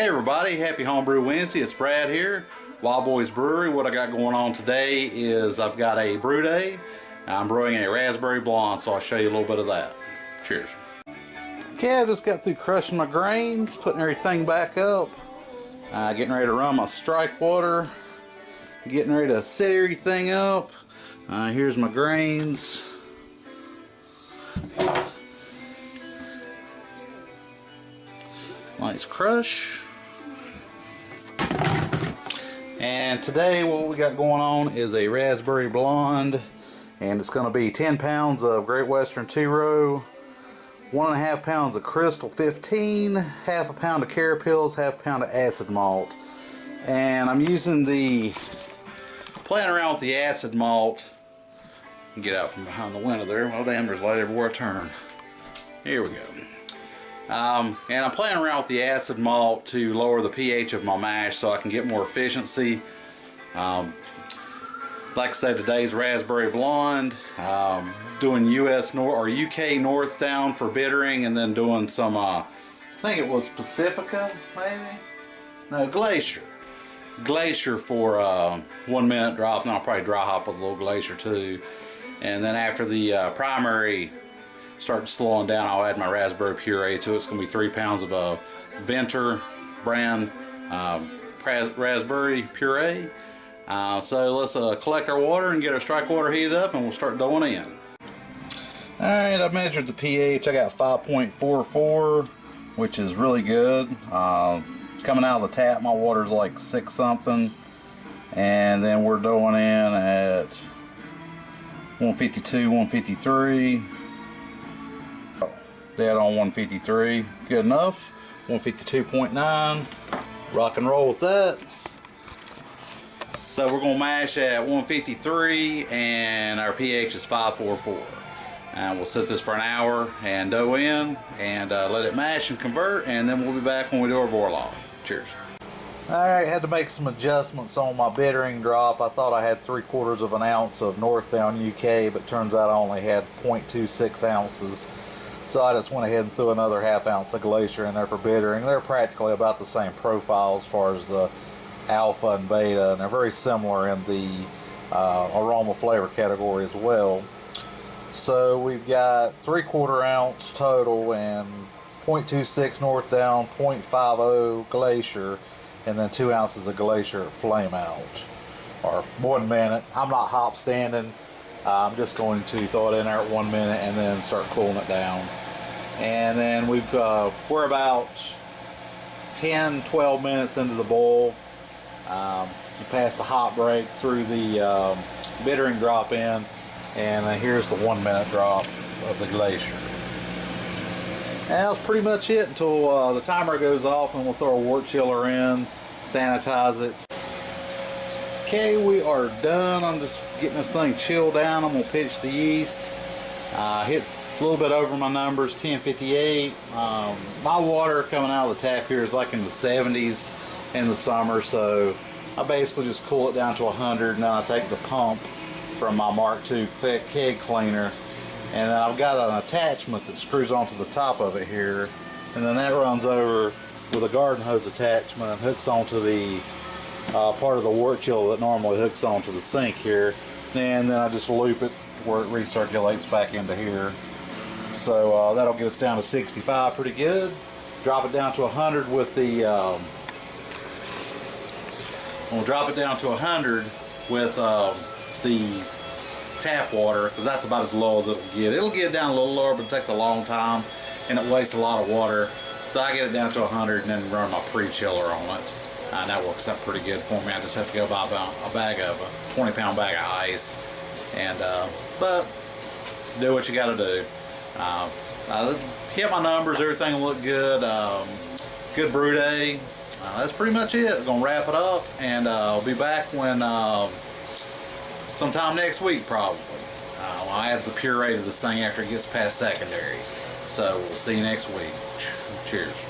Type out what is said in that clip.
Hey everybody, happy Homebrew Wednesday. It's Brad here, Wild Boys Brewery. What I got going on today is I've got a Brewday. I'm brewing a raspberry blonde, so I'll show you a little bit of that. Cheers. Okay, I just got through crushing my grains, putting everything back up, getting ready to run my strike water, getting ready to set everything up. Here's my grains. Nice crush. And today what we got going on is a raspberry blonde, and it's going to be 10 pounds of Great Western 2-row, 1.5 pounds of Crystal 15, half a pound of Carapils, half a pound of acid malt. And I'm using playing around with the acid malt. Get out from behind the window there. Oh damn, there's light everywhere I turn. Here we go. And I'm playing around with the acid malt to lower the pH of my mash so I can get more efficiency. Like I said, today's raspberry blonde. Doing UK north down for bittering, and then doing some, I think it was Pacifica, maybe? No, Glacier. Glacier for 1 minute drop, and I'll probably dry hop with a little Glacier too. And then after the primary starts slowing down, I'll add my raspberry puree to it. It's going to be 3 pounds of Venter brand raspberry puree. So let's collect our water and get our strike water heated up, and we'll start doing in. Alright, I measured the pH. I got 5.44, which is really good. Coming out of the tap, my water's like 6 something. And then we're going in at 152, 153. Dead on 153, good enough. 152.9, rock and roll with that. So we're going to mash at 153, and our pH is 5.44. And we'll set this for an hour and dough in and let it mash and convert, and then we'll be back when we do our Vorlauf. Cheers. Alright, had to make some adjustments on my bittering drop. I thought I had 3/4 of an ounce of Northdown UK, but turns out I only had 0.26 ounces. So I just went ahead and threw another ½ ounce of Glacier in there for bittering. They're practically about the same profile as far as the alpha and beta, and they're very similar in the aroma flavor category as well. So we've got 3/4 ounce total and 0.26 Northdown, 0.50 Glacier, and then 2 ounces of Glacier at flame out, or 1 minute. I'm not hop standing. I'm just going to throw it in there at 1 minute and then start cooling it down. And then we're about 10-12 minutes into the boil. Past the hot break, through the bittering drop in, and here's the 1 minute drop of the Glacier. And that's pretty much it until the timer goes off, and we'll throw a wort chiller in, sanitize it. Okay, we are done. I'm just getting this thing chilled down. I'm going to pitch the yeast. Hit a little bit over my numbers, 1058. My water coming out of the tap here is like in the 70s in the summer, so I basically just cool it down to 100, and then I take the pump from my Mark II keg cleaner, and then I've got an attachment that screws onto the top of it here, and then that runs over with a garden hose attachment and hooks onto the part of the wort chiller that normally hooks onto the sink here, and then I just loop it where it recirculates back into here. So that'll get us down to 65 pretty good. Drop it down to 100 with the we'll drop it down to 100 with the tap water, because that's about as low as it'll get. It'll get down a little lower, but it takes a long time and it wastes a lot of water. So I get it down to 100 and then run my pre-chiller on it. And that works out pretty good for me. I just have to go buy a 20-pound bag of ice. And but do what you got to do. Hit my numbers, everything will look good. Good brew day. That's pretty much it. Gonna wrap it up, and I'll be back when sometime next week probably. I'll add the puree to this thing after it gets past secondary. So we'll see you next week. Cheers.